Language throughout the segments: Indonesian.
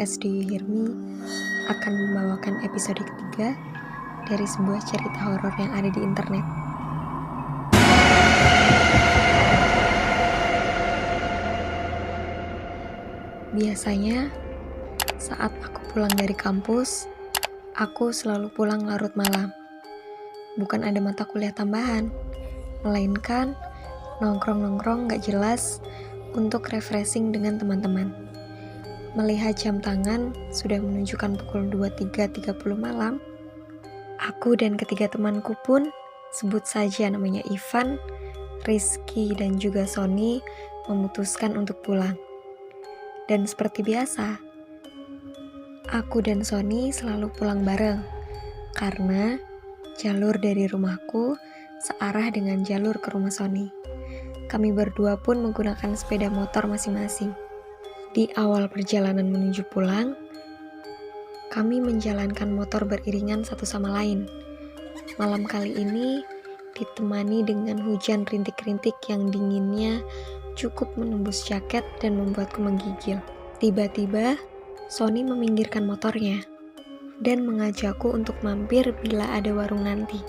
podcast Do You Hear Me akan membawakan episode ketiga dari sebuah cerita horor yang ada di internet. Biasanya, saat aku pulang dari kampus, aku selalu pulang larut malam. Bukan ada mata kuliah tambahan, melainkan nongkrong-nongkrong gak jelas untuk refreshing dengan teman-teman. Melihat jam tangan sudah menunjukkan pukul 23.30 malam, aku dan ketiga temanku pun, sebut saja namanya Ivan, Rizky, dan juga Sony, memutuskan untuk pulang. Dan seperti biasa, aku dan Sony selalu pulang bareng, karena jalur dari rumahku searah dengan jalur ke rumah Sony. Kami berdua pun menggunakan sepeda motor masing-masing. Di awal perjalanan menuju pulang, kami menjalankan motor beriringan satu sama lain. Malam kali ini ditemani dengan hujan rintik-rintik yang dinginnya cukup menembus jaket dan membuatku menggigil. Tiba-tiba, Sony meminggirkan motornya dan mengajakku untuk mampir bila ada warung nanti.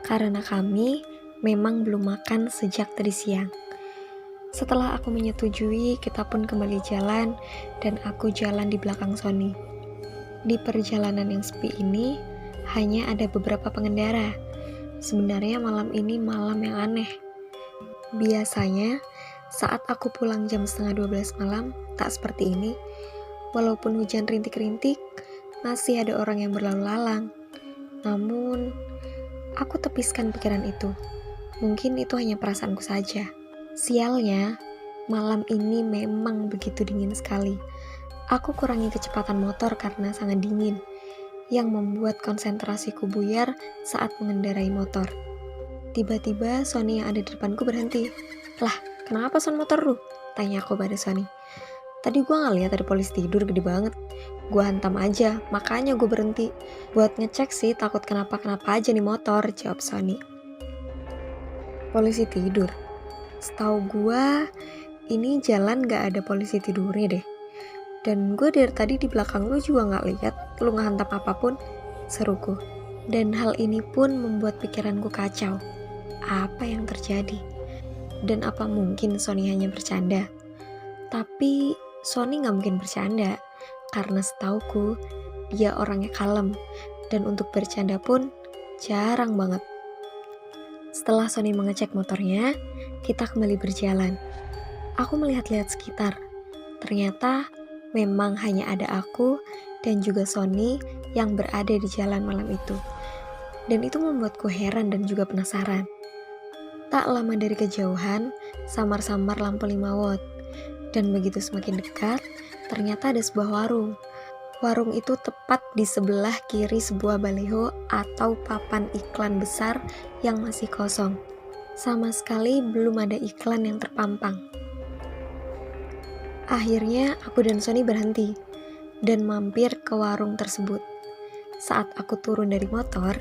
Karena kami memang belum makan sejak tadi siang. Setelah aku menyetujui, kita pun kembali jalan dan aku jalan di belakang Sony. Di perjalanan yang sepi ini, hanya ada beberapa pengendara. Sebenarnya malam ini malam yang aneh. Biasanya, saat aku pulang jam 11:30 malam, tak seperti ini. Walaupun hujan rintik-rintik, masih ada orang yang berlalu lalang. Namun, aku tepiskan pikiran itu. Mungkin itu hanya perasaanku saja. Sialnya, malam ini memang begitu dingin sekali. Aku kurangi kecepatan motor karena sangat dingin, yang membuat konsentrasiku buyar saat mengendarai motor. Tiba-tiba Sony yang ada di depanku berhenti. "Lah, kenapa Son motor lu?" tanya aku pada Sony. "Tadi gua ngeliat ada polisi tidur gede banget. Gua hantam aja, makanya gua berhenti. Buat ngecek sih, takut kenapa-kenapa aja nih motor," jawab Sony. Polisi tidur? Setahu gua, ini jalan gak ada polisi tidurnya deh. Dan gue dari tadi di belakang lu juga gak lihat lu ngehantam apapun, seruku. Dan hal ini pun membuat pikiranku kacau. Apa yang terjadi? Dan apa mungkin Sony hanya bercanda? Tapi Sony gak mungkin bercanda, karena setauku dia orangnya kalem. Dan untuk bercanda pun jarang banget. Setelah Sony mengecek motornya, kita kembali berjalan. Aku melihat-lihat sekitar. Ternyata memang hanya ada aku dan juga Sony yang berada di jalan malam itu. Dan itu membuatku heran dan juga penasaran. Tak lama dari kejauhan, samar-samar lampu 5 watt. Dan begitu semakin dekat, ternyata ada sebuah warung. Warung itu tepat di sebelah kiri sebuah baliho atau papan iklan besar yang masih kosong. Sama sekali belum ada iklan yang terpampang. Akhirnya aku dan Sony berhenti dan mampir ke warung tersebut. Saat aku turun dari motor,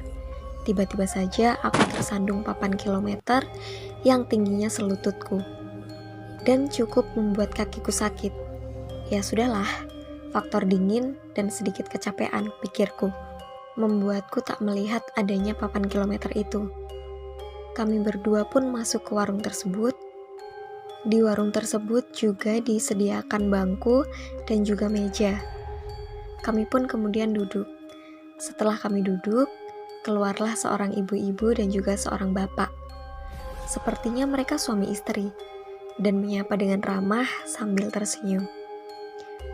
tiba-tiba saja aku tersandung papan kilometer yang tingginya selututku dan cukup membuat kakiku sakit. Ya sudahlah, faktor dingin dan sedikit kecapean, pikirku, membuatku tak melihat adanya papan kilometer itu. Kami berdua pun masuk ke warung tersebut. Di warung tersebut juga disediakan bangku dan juga meja. Kami pun kemudian duduk. Setelah kami duduk, keluarlah seorang ibu-ibu dan juga seorang bapak. Sepertinya mereka suami istri, dan menyapa dengan ramah sambil tersenyum.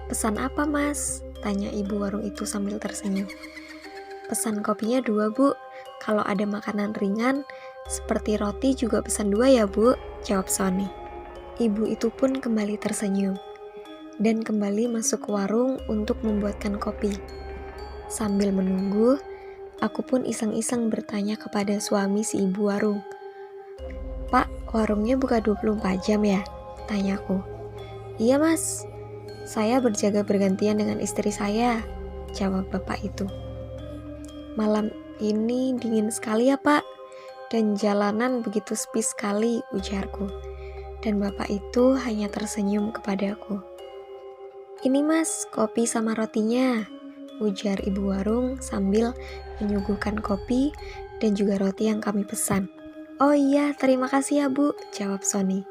"Pesan apa, Mas?" tanya ibu warung itu sambil tersenyum. "Pesan kopinya 2, Bu. Kalau ada makanan ringan, seperti roti juga pesan 2 ya, Bu," jawab Sony. Ibu itu pun kembali tersenyum dan kembali masuk ke warung untuk membuatkan kopi. Sambil menunggu, aku pun iseng-iseng bertanya kepada suami si ibu warung. "Pak, warungnya buka 24 jam ya?" tanyaku. "Iya, Mas. Saya berjaga bergantian dengan istri saya," jawab bapak itu. "Malam ini dingin sekali ya, Pak, dan jalanan begitu sepi sekali," ujarku. Dan bapak itu hanya tersenyum kepadaku. "Ini mas, kopi sama rotinya," ujar ibu warung sambil menyuguhkan kopi dan juga roti yang kami pesan. "Oh iya, terima kasih ya bu," jawab Sony.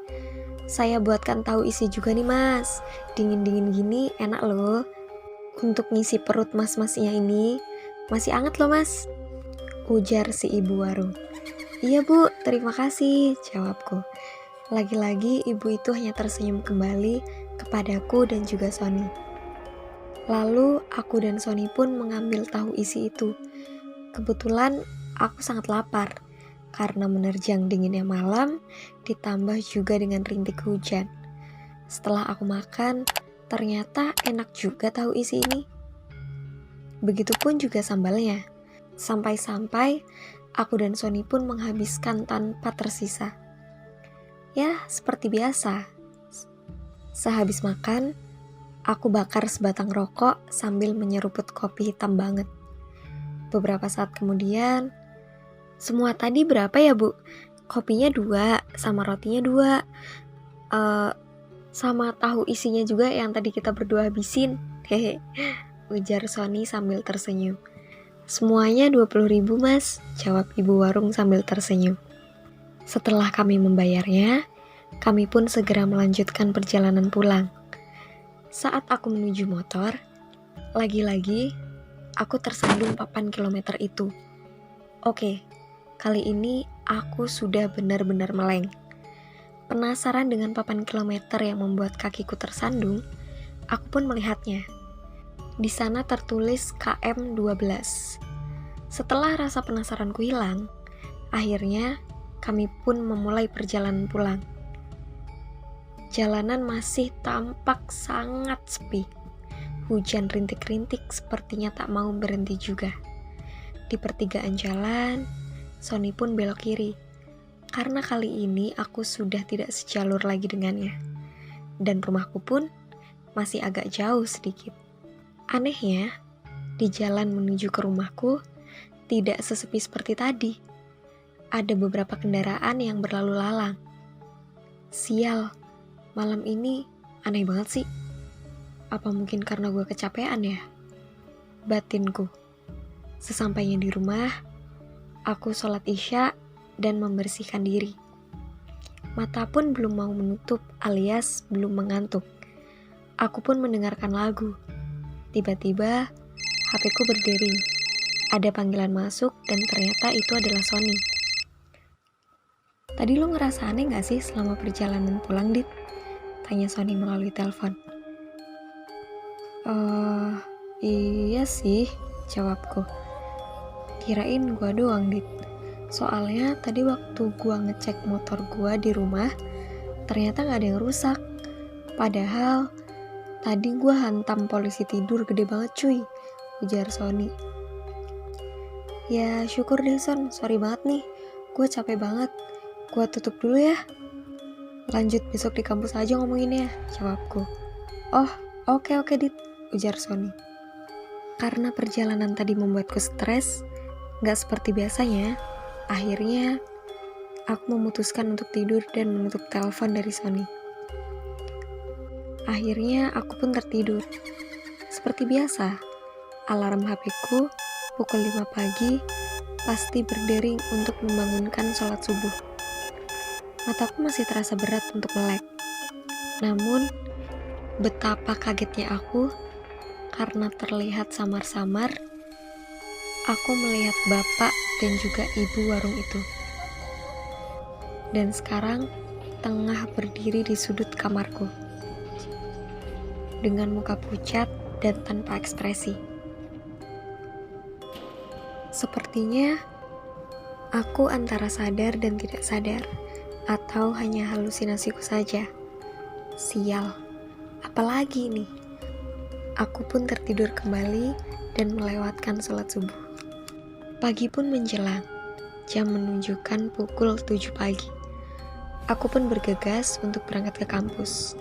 "Saya buatkan tahu isi juga nih mas, dingin-dingin gini enak loh. Untuk ngisi perut mas-masnya ini, masih anget loh mas," ujar si ibu warung. "Iya bu, terima kasih," jawabku. Lagi-lagi ibu itu hanya tersenyum kembali kepadaku dan juga Sony. Lalu aku dan Sony pun mengambil tahu isi itu. Kebetulan aku sangat lapar karena menerjang dinginnya malam ditambah juga dengan rintik hujan. Setelah aku makan, ternyata enak juga tahu isi ini. Begitupun juga sambalnya. Sampai-sampai aku dan Sony pun menghabiskan tanpa tersisa. Ya, seperti biasa. Sehabis makan, aku bakar sebatang rokok sambil menyeruput kopi hitam banget. Beberapa saat kemudian, "Semua tadi berapa ya bu? Kopinya 2, sama rotinya 2. Sama tahu isinya juga yang tadi kita berdua habisin," hehe, ujar Sony sambil tersenyum. "Semuanya 20.000 mas," jawab ibu warung sambil tersenyum. Setelah kami membayarnya, kami pun segera melanjutkan perjalanan pulang. Saat aku menuju motor, lagi-lagi aku tersandung papan kilometer itu. Oke, kali ini aku sudah benar-benar meleng. Penasaran dengan papan kilometer yang membuat kakiku tersandung, aku pun melihatnya. Di sana tertulis KM 12. Setelah rasa penasaranku hilang, akhirnya kami pun memulai perjalanan pulang. Jalanan masih tampak sangat sepi. Hujan rintik-rintik sepertinya tak mau berhenti juga. Di pertigaan jalan, Sony pun belok kiri. Karena kali ini aku sudah tidak sejalur lagi dengannya. Dan rumahku pun masih agak jauh sedikit. Anehnya, di jalan menuju ke rumahku tidak sesepi seperti tadi. Ada beberapa kendaraan yang berlalu lalang. Sial, malam ini aneh banget sih. Apa mungkin karena gue kecapean ya? Batinku. Sesampainya di rumah, aku sholat isya dan membersihkan diri. Mata pun belum mau menutup alias belum mengantuk. Aku pun mendengarkan lagu. Tiba-tiba, HP-ku berdering. Ada panggilan masuk dan ternyata itu adalah Sony. "Tadi lo ngerasa aneh gak sih selama perjalanan pulang, Dit?" tanya Sony melalui telepon. Iya sih," jawabku. "Kirain gua doang, Dit. Soalnya tadi waktu gua ngecek motor gua di rumah, ternyata gak ada yang rusak. Padahal tadi gua hantam polisi tidur gede banget cuy," ujar Sony. "Ya syukur deh Son, sorry banget nih. Gue capek banget. Gue tutup dulu ya. Lanjut besok di kampus aja ngomonginnya," jawabku. "Oh, oke Dit," ujar Sony. Karena perjalanan tadi membuatku stres, gak seperti biasanya, akhirnya aku memutuskan untuk tidur dan menutup telepon dari Sony. Akhirnya aku pun tertidur. Seperti biasa, alarm HP-ku pukul 5 pagi pasti berdering untuk membangunkan sholat subuh. Mataku masih terasa berat untuk melek. Namun, betapa kagetnya aku karena terlihat samar-samar, aku melihat bapak dan juga ibu warung itu. Dan sekarang tengah berdiri di sudut kamarku. Dengan muka pucat dan tanpa ekspresi. Sepertinya aku antara sadar dan tidak sadar. Atau hanya halusinasiku saja. Sial, apalagi nih? Aku pun tertidur kembali dan melewatkan sholat subuh. Pagi pun menjelang, jam menunjukkan pukul 7 pagi. Aku pun bergegas untuk berangkat ke kampus.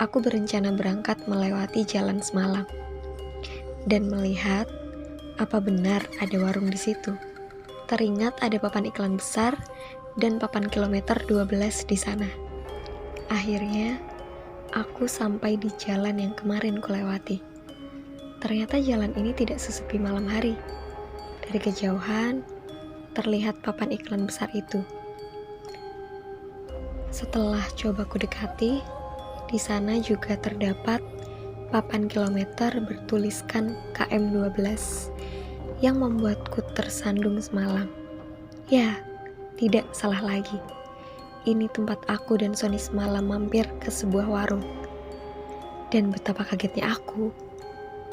Aku berencana berangkat melewati jalan semalam dan melihat apa benar ada warung di situ. Teringat ada papan iklan besar dan papan kilometer 12 di sana. Akhirnya, aku sampai di jalan yang kemarin kulewati. Ternyata jalan ini tidak sesepi malam hari. Dari kejauhan, terlihat papan iklan besar itu. Setelah coba kudekati, di sana juga terdapat papan kilometer bertuliskan KM 12 yang membuatku tersandung semalam. Ya, tidak salah lagi. Ini tempat aku dan Sony semalam mampir ke sebuah warung. Dan betapa kagetnya aku,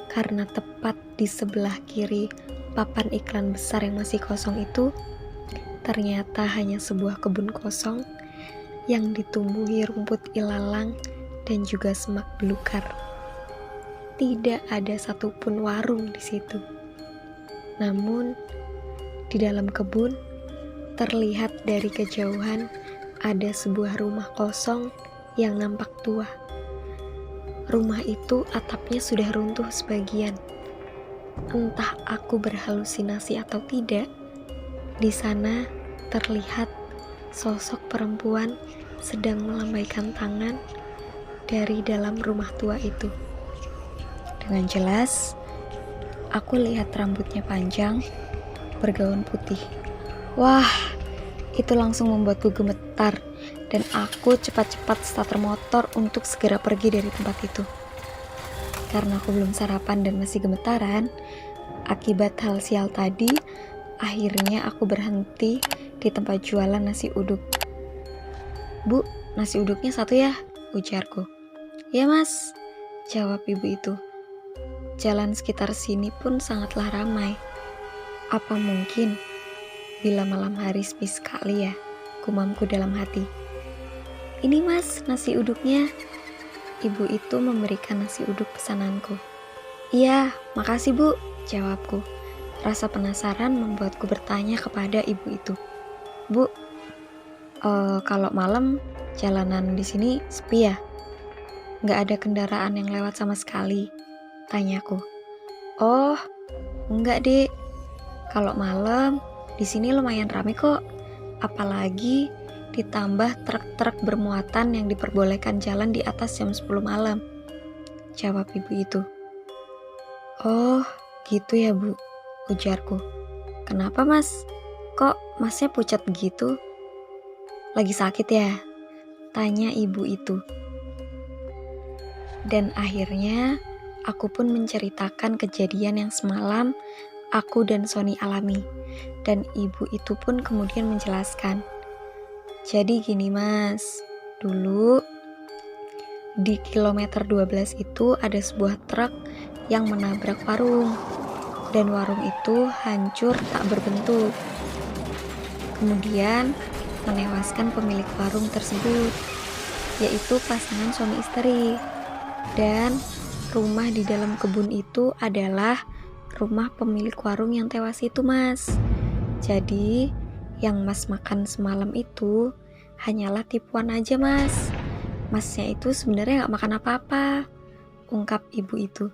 karena tepat di sebelah kiri papan iklan besar yang masih kosong itu, ternyata hanya sebuah kebun kosong yang ditumbuhi rumput ilalang dan juga semak belukar. Tidak ada satupun warung di situ. Namun, di dalam kebun, terlihat dari kejauhan ada sebuah rumah kosong yang nampak tua. Rumah itu atapnya sudah runtuh sebagian. Entah aku berhalusinasi atau tidak, di sana terlihat sosok perempuan sedang melambaikan tangan dari dalam rumah tua itu. Dengan jelas, aku lihat rambutnya panjang, bergaun putih. Wah, itu langsung membuatku gemetar dan aku cepat-cepat starter motor untuk segera pergi dari tempat itu. Karena aku belum sarapan dan masih gemetaran, akibat hal sial tadi, akhirnya aku berhenti di tempat jualan nasi uduk. "Bu, nasi uduknya satu ya?" ujarku. "Ya mas," jawab ibu itu. Jalan sekitar sini pun sangatlah ramai. Apa mungkin bila malam hari sepi sekali ya, gumamku dalam hati. "Ini mas, nasi uduknya." Ibu itu memberikan nasi uduk pesananku. "Iya, makasih bu," jawabku. Rasa penasaran membuatku bertanya kepada ibu itu. "Bu, kalau malam jalanan di sini sepi ya? Nggak ada kendaraan yang lewat sama sekali?" tanyaku. "Oh, enggak dek. Kalau malam di sini lumayan ramai kok. Apalagi ditambah truk-truk bermuatan yang diperbolehkan jalan di atas jam 10 malam," jawab ibu itu. "Oh, gitu ya bu," ujarku. "Kenapa mas? Kok masnya pucat begitu? Lagi sakit ya?" tanya ibu itu. Dan akhirnya aku pun menceritakan kejadian yang semalam aku dan Sony alami. Dan ibu itu pun kemudian menjelaskan. "Jadi gini mas, dulu di kilometer 12 itu ada sebuah truk yang menabrak warung. Dan warung itu hancur tak berbentuk. Kemudian menewaskan pemilik warung tersebut, yaitu pasangan suami istri. Dan rumah di dalam kebun itu adalah rumah pemilik warung yang tewas itu mas. Jadi yang mas makan semalam itu hanyalah tipuan aja mas. Masnya itu sebenarnya gak makan apa-apa," ungkap ibu itu.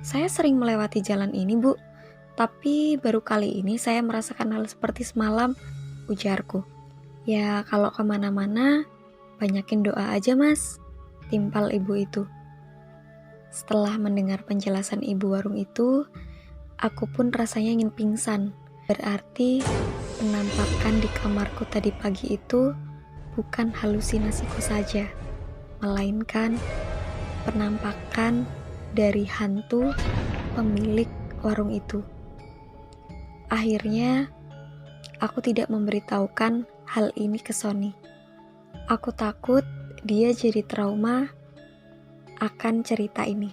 "Saya sering melewati jalan ini bu, tapi baru kali ini saya merasakan hal seperti semalam," ujarku. "Ya kalau kemana-mana banyakin doa aja mas," timpal ibu itu. Setelah mendengar penjelasan ibu warung itu, aku pun rasanya ingin pingsan. Berarti penampakan di kamarku tadi pagi itu bukan halusinasiku saja, melainkan penampakan dari hantu pemilik warung itu. Akhirnya, aku tidak memberitahukan hal ini ke Sony. Aku takut dia jadi trauma akan cerita ini.